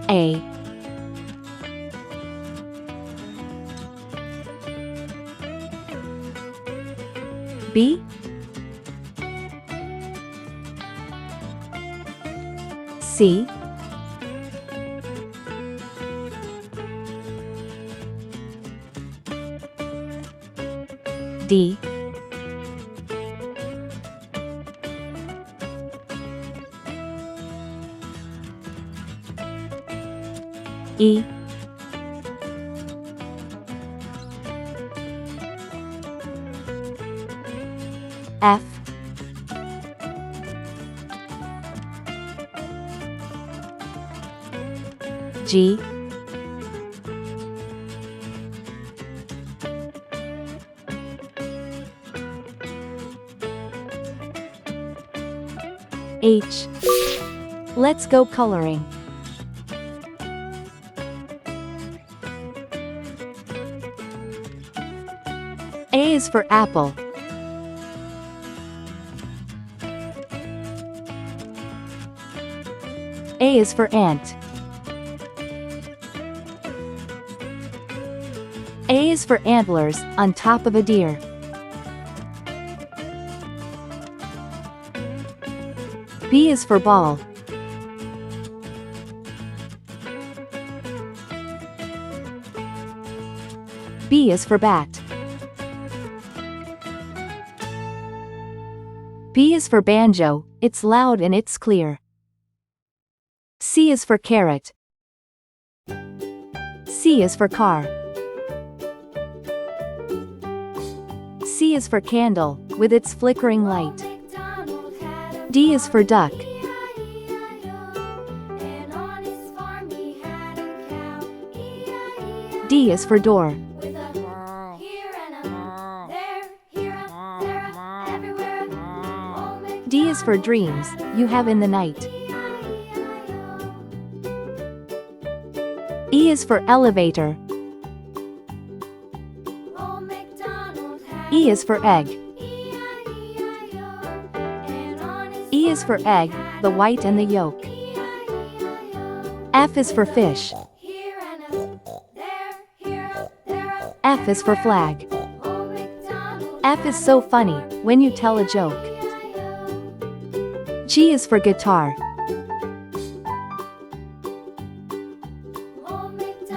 A, B, C, D, E, F, G, H. Let's go coloring. A is for apple. A is for ant. A is for antlers, on top of a deer. B is for ball. B is for bat. B is for banjo, it's loud and it's clear. C is for carrot. C is for car. C is for candle, with its flickering light. D is for duck. D is for door. D is for dreams, you have in the night. E is for elevator. E is for egg. E is for egg, the white and the yolk. F is for fish. F is for flag. F is so funny, when you tell a joke. G is for guitar.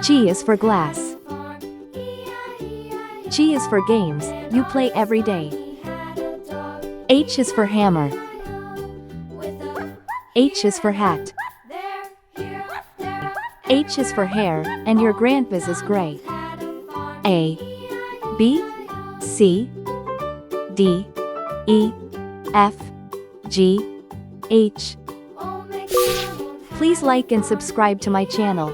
G is for glass. G is for games, you play every day. H is for hammer. H is for hat. H is for hair, and your grandpa's is gray. A, B, C, D, E, F, G, H. Please like and subscribe to my channel.